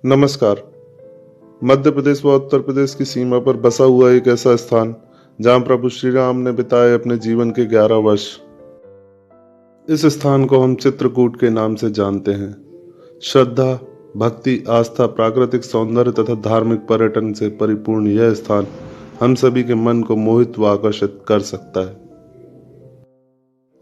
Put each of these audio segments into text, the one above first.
नमस्कार। मध्य प्रदेश व उत्तर प्रदेश की सीमा पर बसा हुआ एक ऐसा स्थान जहां प्रभु श्री राम ने बिताए अपने जीवन के 11 वर्ष। इस स्थान को हम चित्रकूट के नाम से जानते हैं। श्रद्धा, भक्ति, आस्था, प्राकृतिक सौंदर्य तथा धार्मिक पर्यटन से परिपूर्ण यह स्थान हम सभी के मन को मोहित व आकर्षित कर सकता है।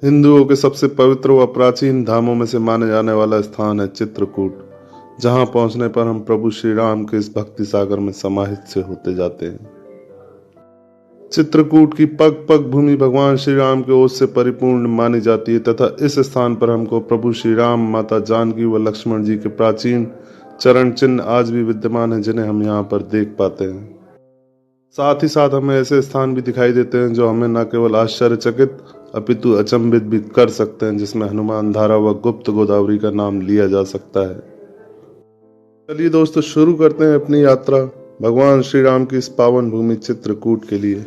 हिंदुओं के सबसे पवित्र व प्राचीन धामों में से माने जाने वाला स्थान है चित्रकूट, जहां पहुंचने पर हम प्रभु श्री राम के इस भक्ति सागर में समाहित से होते जाते हैं। चित्रकूट की पग पग भूमि भगवान श्री राम के ओज से परिपूर्ण मानी जाती है तथा इस स्थान पर हमको प्रभु श्री राम, माता जानकी व लक्ष्मण जी के प्राचीन चरण चिन्ह आज भी विद्यमान हैं, जिन्हें हम यहाँ पर देख पाते हैं। साथ ही साथ हमें ऐसे स्थान भी दिखाई देते हैं जो हमें न केवल आश्चर्यचकित अपितु अचंभित भी कर सकते हैं, जिसमें हनुमान धारा व गुप्त गोदावरी का नाम लिया जा सकता है। चलिए दोस्तों, शुरू करते हैं अपनी यात्रा भगवान श्री राम की इस पावन भूमि चित्रकूट के लिए।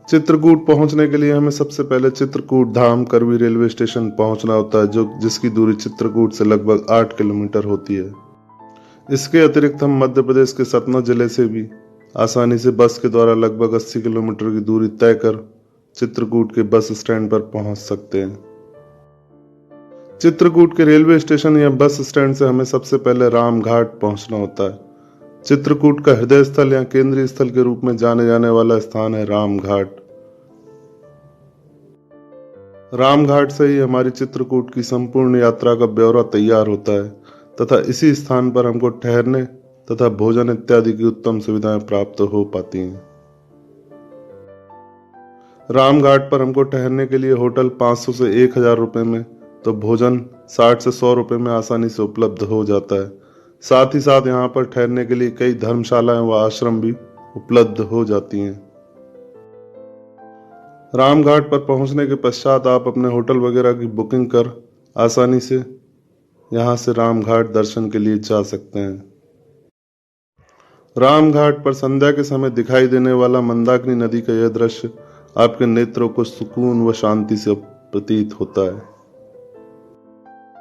चित्रकूट पहुंचने के लिए हमें सबसे पहले चित्रकूट धाम करवी रेलवे स्टेशन पहुंचना होता है, जिसकी दूरी चित्रकूट से लगभग 8 किलोमीटर होती है। इसके अतिरिक्त हम मध्य प्रदेश के सतना जिले से भी आसानी से बस के द्वारा लगभग 80 किलोमीटर की दूरी तय कर चित्रकूट के बस स्टैंड पर पहुंच सकते हैं। चित्रकूट के रेलवे स्टेशन या बस स्टैंड से हमें सबसे पहले रामघाट पहुंचना होता है। चित्रकूट का हृदय स्थल या केंद्रीय स्थल के रूप में जाने जाने वाला स्थान है रामघाट। रामघाट से ही हमारी चित्रकूट की संपूर्ण यात्रा का ब्यौरा तैयार होता है तथा इसी स्थान पर हमको ठहरने तथा भोजन इत्यादि की उत्तम सुविधाएं प्राप्त हो पाती हैं। रामघाट पर हमको ठहरने के लिए होटल 500 से 1000 रुपए में, तो भोजन 60 से 100 रुपए में आसानी से उपलब्ध हो जाता है। साथ ही साथ यहाँ पर ठहरने के लिए कई धर्मशालाएं व आश्रम भी उपलब्ध हो जाती हैं। रामघाट पर पहुंचने के पश्चात आप अपने होटल वगैरह की बुकिंग कर आसानी से यहाँ से रामघाट दर्शन के लिए जा सकते हैं। रामघाट पर संध्या के समय दिखाई देने वाला मंदाकिनी नदी का यह दृश्य आपके नेत्रों को सुकून व शांति से प्रतीत होता है।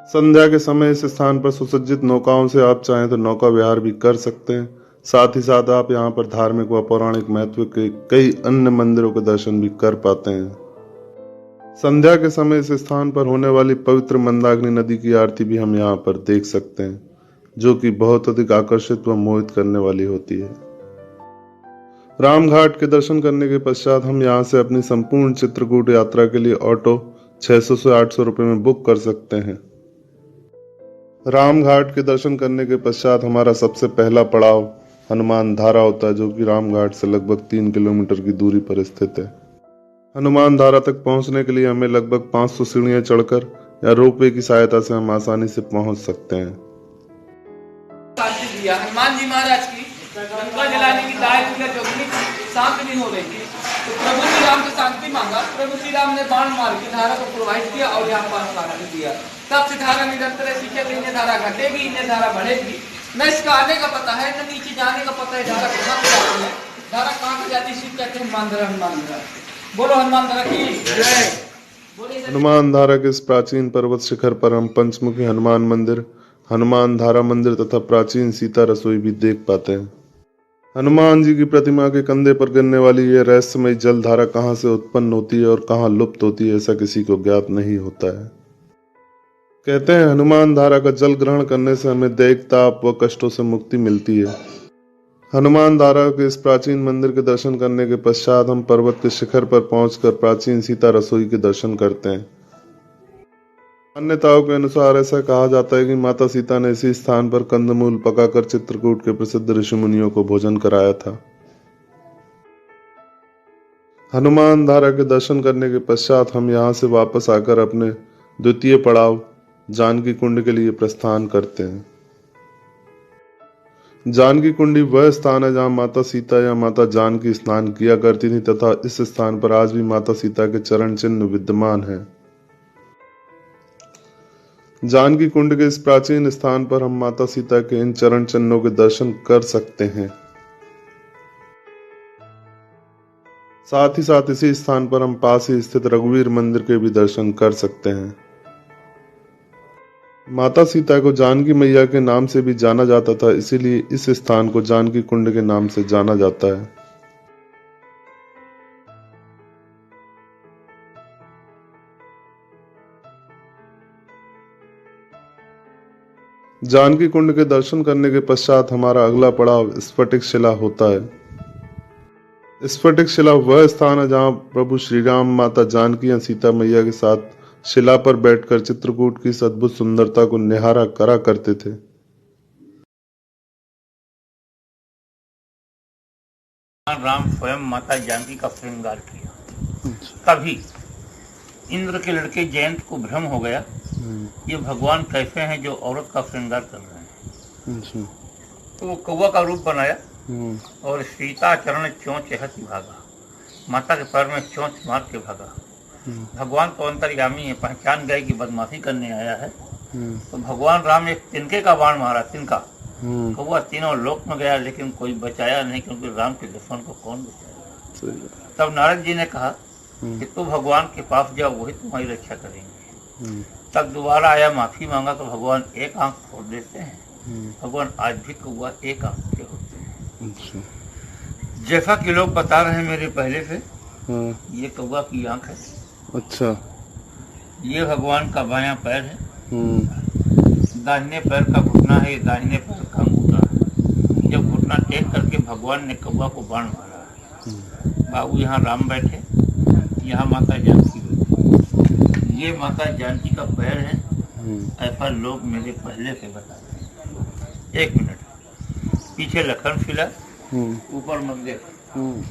संध्या के समय इस स्थान पर सुसज्जित नौकाओं से आप चाहें तो नौका विहार भी कर सकते हैं। साथ ही साथ आप यहाँ पर धार्मिक व पौराणिक महत्व के कई अन्य मंदिरों के दर्शन भी कर पाते हैं। संध्या के समय इस स्थान पर होने वाली पवित्र मंदाकिनी नदी की आरती भी हम यहाँ पर देख सकते हैं, जो कि बहुत अधिक आकर्षित व मोहित करने वाली होती है। रामघाट के दर्शन करने के पश्चात हम यहाँ से अपनी संपूर्ण चित्रकूट यात्रा के लिए ऑटो 600 से 800 रुपए में बुक कर सकते हैं। रामघाट के दर्शन करने के पश्चात हमारा सबसे पहला पड़ाव हनुमान धारा होता है, जो कि रामघाट से लगभग 3 किलोमीटर की दूरी पर स्थित है। हनुमान धारा तक पहुंचने के लिए हमें लगभग 500 सीढ़ियां चढ़कर या रोपवे की सहायता से हम आसानी से पहुंच सकते हैं। हनुमान जी महाराज की लंका जलाने की शांत नहीं हो रही थी, तो प्रभु श्री राम से शांति मांगा। प्रभु श्री राम ने बाण मार के धारा को प्रोवाइड किया और यहाँ पर शांति दिया। तब से धारा निरंतर ऐसी चल रही है, धारा घटेगी, इन्हें धारा बढ़ेगी। न इसका आने का पता है, न नीचे जाने का पता है। धारा कहाँ पे जाती है, धारा कहाँ पे जाती है, कहते हैं हनुमान धारा। हनुमान धारा, बोलो हनुमान धारा की जय। हनुमान धारा के इस प्राचीन पर्वत शिखर पर हम पंचमुखी हनुमान मंदिर, हनुमान धारा मंदिर तथा प्राचीन सीता रसोई भी देख पाते हैं। हनुमान जी की प्रतिमा के कंधे पर गिरने वाली यह रहस्यमय जल धारा कहां से उत्पन्न होती है और कहां लुप्त होती है, ऐसा किसी को ज्ञात नहीं होता है। कहते हैं हनुमान धारा का जल ग्रहण करने से हमें दैहिक ताप व कष्टों से मुक्ति मिलती है। हनुमान धारा के इस प्राचीन मंदिर के दर्शन करने के पश्चात हम पर्वत के शिखर पर पहुंचकर प्राचीन सीता रसोई के दर्शन करते हैं। मान्यताओं के अनुसार ऐसा कहा जाता है कि माता सीता ने इसी स्थान पर कंदमूल पकाकर चित्रकूट के प्रसिद्ध ऋषि मुनियों को भोजन कराया था। हनुमान धारा के दर्शन करने के पश्चात हम यहाँ से वापस आकर अपने द्वितीय पड़ाव जानकी कुंड के लिए प्रस्थान करते हैं। जानकी कुंडी वह स्थान है जहाँ माता सीता या माता जानकी स्नान किया करती थी तथा इस स्थान पर आज भी माता सीता के चरण चिन्ह विद्यमान हैं। जानकी कुंड के इस प्राचीन स्थान पर हम माता सीता के इन चरण चिन्हों के दर्शन कर सकते हैं। साथ ही साथ इसी स्थान पर हम पास ही स्थित रघुवीर मंदिर के भी दर्शन कर सकते हैं। माता सीता को जानकी मैया के नाम से भी जाना जाता था, इसीलिए इस स्थान को जानकी कुंड के नाम से जाना जाता है। जानकी कुंड के दर्शन करने के पश्चात हमारा अगला पड़ाव स्फटिक शिला होता है। स्फटिक शिला वह स्थान है जहां प्रभु श्री राम माता जानकी या सीता मैया के साथ शिला पर बैठकर चित्रकूट की इस अद्भुत सुंदरता को निहारा करा करते थे। राम स्वयं माता जानकी का श्रृंगार किया। तभी इंद्र के लड़के जयंत को भ्रम हो गया, ये भगवान कैसे हैं जो औरत का श्रृंगार कर रहे हैं। तो वो कौवा का रूप बनाया और सीता चरण चोंच हंसी भागा, माता के पैर में चोंच मार के भागा। भगवान तो अंतर्यामी है, पहचान गए कि बदमाशी करने आया है। तो भगवान राम एक तिनके का बाण मारा, तिनका कौवा तीनों लोक में गया, लेकिन कोई बचाया नहीं, क्योंकि राम के दुश्मन को कौन बचाया। तब नारद जी ने कहा कि तू भगवान के पास जाओ, वही तुम्हारी रक्षा करेंगे। तब दोबारा आया, माफी मांगा, तो भगवान एक आंख फोड़ देते हैं। भगवान आज भी कौवा एक आंख के होते हैं। जैसा कि लोग बता रहे हैं मेरे पहले से, ये कौवा की आंख है। अच्छा, ये भगवान का बायां पैर है, दाहिने पैर का घुटना है, दाहिने पैर का अंगूठा है। जब घुटना टेक करके भगवान ने कौवा को बाण मारा है। बाबू यहाँ राम बैठे, यहाँ माता जानकी बैठी, ये माता जानकी का पैर है, ऐसा लोग मेरे पहले से बता रहे हैं। 1 मिनट, पीछे लखन शिला, ऊपर मंदिर।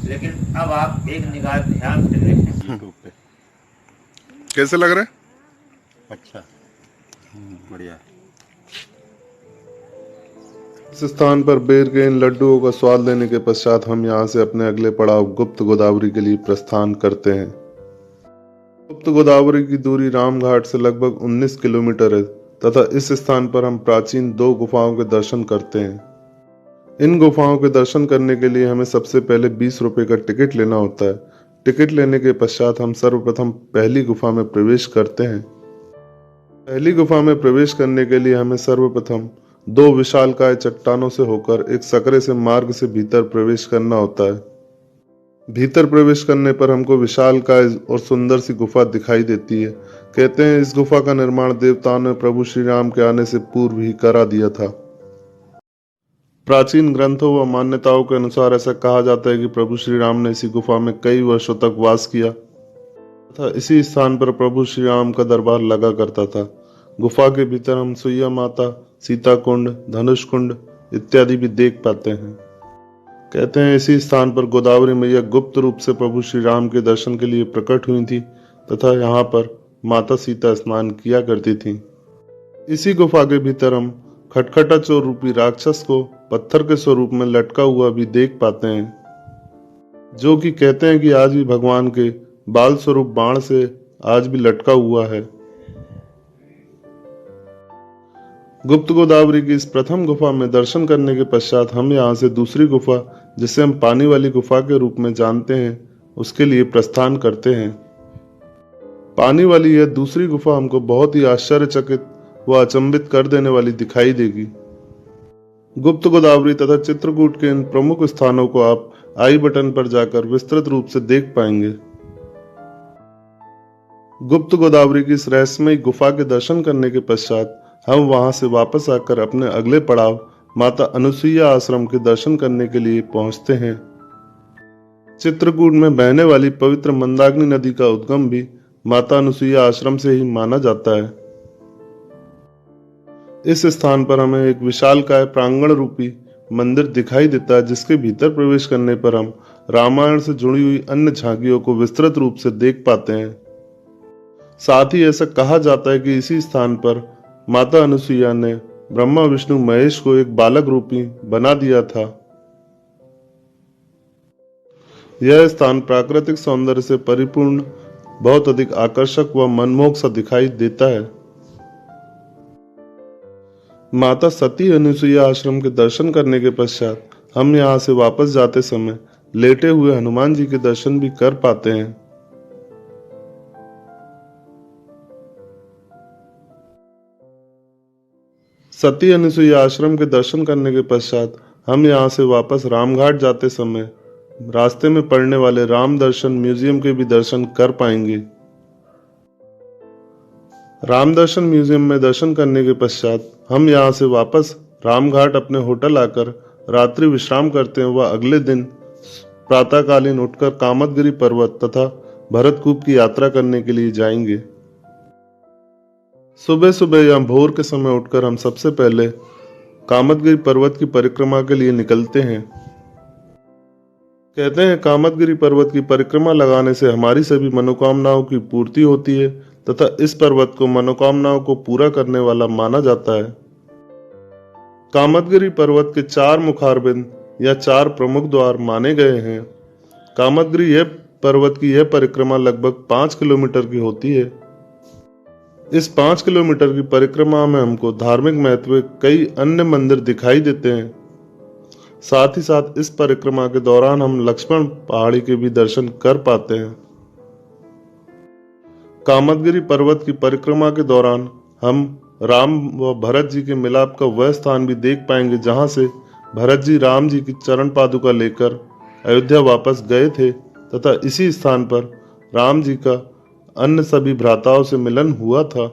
लेकिन अब आप एक निगाह ध्यान से देखें यूट्यूब पे। कैसे लग रहा है? अच्छा, बढ़िया। इस स्थान पर बेर के इन लड्डुओं का स्वाद लेने के पश्चात हम यहाँ से अपने अगले पड़ाव गुप्त गोदावरी के लिए प्रस्थान करते हैं। गुप्त गोदावरी की दूरी रामघाट से लगभग 19 किलोमीटर है तथा इस स्थान पर हम प्राचीन 2 गुफाओं के दर्शन करते हैं। इन गुफाओं के दर्शन करने के लिए हमें सबसे पहले 20 रुपए का टिकट लेना होता है। टिकट लेने के पश्चात हम सर्वप्रथम पहली गुफा में प्रवेश करते हैं। पहली गुफा में प्रवेश करने के लिए हमें सर्वप्रथम 2 विशालकाय चट्टानों से होकर एक सकरे से मार्ग से भीतर प्रवेश करना होता है। भीतर प्रवेश करने पर हमको विशालकाय और सुंदर सी गुफा दिखाई देती है। कहते हैं इस गुफा का निर्माण देवताओं ने प्रभु श्री राम के आने से पूर्व ही करा दिया था। प्राचीन ग्रंथों व मान्यताओं के अनुसार ऐसा कहा जाता है कि प्रभु श्री राम ने इसी गुफा में कई वर्षों तक वास किया तथा इसी स्थान पर प्रभु श्री राम का दरबार लगा करता था। गुफा के भीतर हम सुइया माता, सीता कुंड, धनुष कुंड इत्यादि भी देख पाते हैं। कहते हैं इसी स्थान पर गोदावरी मैया गुप्त रूप से प्रभु श्री राम के दर्शन के लिए प्रकट हुई थी तथा यहाँ पर माता सीता स्नान किया करती थी। इसी गुफा के भीतर हम खटखटा चोर रूपी राक्षस को पत्थर के स्वरूप में लटका हुआ भी देख पाते हैं, जो कि कहते हैं कि आज भी भगवान के बाल स्वरूप बाण से आज भी लटका हुआ है। गुप्त गोदावरी की इस प्रथम गुफा में दर्शन करने के पश्चात हम यहाँ से दूसरी गुफा, जिसे हम पानी वाली गुफा के रूप में जानते हैं, उसके लिए प्रस्थान करते हैं। पानी वाली यह दूसरी गुफा हमको बहुत ही आश्चर्यचकित व अचंभित कर देने वाली दिखाई देगी। गुप्त गोदावरी तथा चित्रकूट के इन प्रमुख स्थानों को आप आई बटन पर जाकर विस्तृत रूप से देख पाएंगे। गुप्त गोदावरी की इस रहस्यमयी गुफा के दर्शन करने के पश्चात हम वहां से वापस आकर अपने अगले पड़ाव माता अनुसुईया आश्रम के दर्शन करने के लिए पहुंचते हैं। चित्रकूट में बहने वाली पवित्र मंदाकिनी नदी का उद्गम भी माता अनुसुईया आश्रम से ही माना जाता है। इस स्थान पर हमें एक विशालकाय प्रांगण रूपी मंदिर दिखाई देता है, जिसके भीतर प्रवेश करने पर हम रामायण से जुड़ी हुई अन्य झांकियों को विस्तृत रूप से देख पाते हैं। साथ ही ऐसा कहा जाता है कि इसी स्थान पर माता अनुसुईया ने ब्रह्मा विष्णु महेश को एक बालक रूपी बना दिया था। यह स्थान प्राकृतिक सौंदर्य से परिपूर्ण, बहुत अधिक आकर्षक व मनमोहक सा दिखाई देता है। माता सती अनुसुईया आश्रम के दर्शन करने के पश्चात हम यहाँ से वापस जाते समय लेटे हुए हनुमान जी के दर्शन भी कर पाते हैं। सती अनुसुईया आश्रम के दर्शन करने के पश्चात हम यहाँ से वापस रामघाट जाते समय रास्ते में पड़ने वाले राम दर्शन म्यूजियम के भी दर्शन कर पाएंगे। राम दर्शन म्यूजियम में दर्शन करने के पश्चात हम यहाँ से वापस रामघाट अपने होटल आकर रात्रि विश्राम करते हैं व अगले दिन प्रातःकालीन उठकर कामदगिरी पर्वत तथा भरतकूप की यात्रा करने के लिए जाएंगे। सुबह सुबह या भोर के समय उठकर हम सबसे पहले कामदगिरी पर्वत की परिक्रमा के लिए निकलते हैं। कहते हैं कामदगिरी पर्वत की परिक्रमा लगाने से हमारी सभी मनोकामनाओं की पूर्ति होती है तथा इस पर्वत को मनोकामनाओं को पूरा करने वाला माना जाता है। कामदगिरी पर्वत के 4 मुखारबिंद या 4 प्रमुख द्वार माने गए हैं। कामदगिरी पर्वत की यह परिक्रमा लगभग 5 किलोमीटर की होती है। इस 5 किलोमीटर की परिक्रमा में हमको धार्मिक महत्व कई अन्य मंदिर दिखाई देते हैं। साथ ही साथ इस परिक्रमा के दौरान हम लक्ष्मण पहाड़ी के भी दर्शन कर पाते हैं। कामदगिरी पर्वत की परिक्रमा के दौरान हम राम व भरत जी के मिलाप का वह स्थान भी देख पाएंगे जहां से भरत जी राम जी की चरण पादुका लेकर अयोध्या वापस गए थे तथा इसी स्थान पर राम जी का अन्य सभी भ्राताओं से मिलन हुआ था।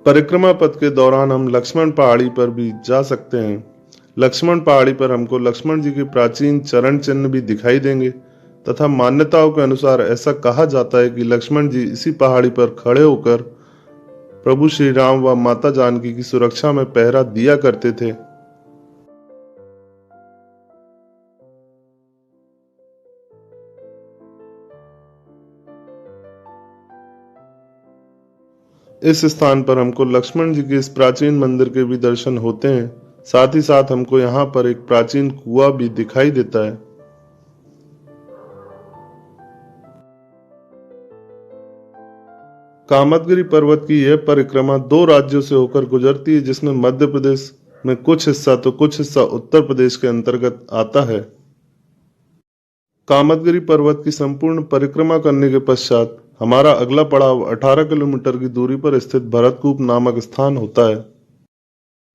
परिक्रमा पथ के दौरान हम लक्ष्मण पहाड़ी पर भी जा सकते हैं। लक्ष्मण पहाड़ी पर हमको लक्ष्मण जी के प्राचीन चरण चिन्ह भी दिखाई देंगे तथा मान्यताओं के अनुसार ऐसा कहा जाता है कि लक्ष्मण जी इसी पहाड़ी पर खड़े होकर प्रभु श्री राम व माता जानकी की सुरक्षा में पहरा दिया करते थे। इस स्थान पर हमको लक्ष्मण जी के इस प्राचीन मंदिर के भी दर्शन होते हैं। साथ ही साथ हमको यहाँ पर एक प्राचीन कुआं भी दिखाई देता है। कामदगिरी पर्वत की यह परिक्रमा 2 राज्यों से होकर गुजरती है, जिसमें मध्य प्रदेश में कुछ हिस्सा तो कुछ हिस्सा उत्तर प्रदेश के अंतर्गत आता है। कामदगिरी पर्वत की संपूर्ण परिक्रमा करने के पश्चात हमारा अगला पड़ाव 18 किलोमीटर की दूरी पर स्थित भरतकूप नामक स्थान होता है,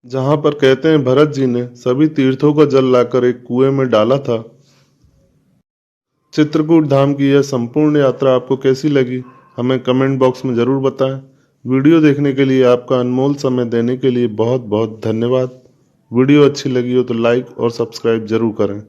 जहां पर कहते हैं भरत जी ने सभी तीर्थों का जल लाकर एक कुएं में डाला था। चित्रकूट धाम की यह संपूर्ण यात्रा आपको कैसी लगी हमें कमेंट बॉक्स में जरूर बताएं। वीडियो देखने के लिए आपका अनमोल समय देने के लिए बहुत बहुत धन्यवाद। वीडियो अच्छी लगी हो तो लाइक और सब्सक्राइब जरूर करें।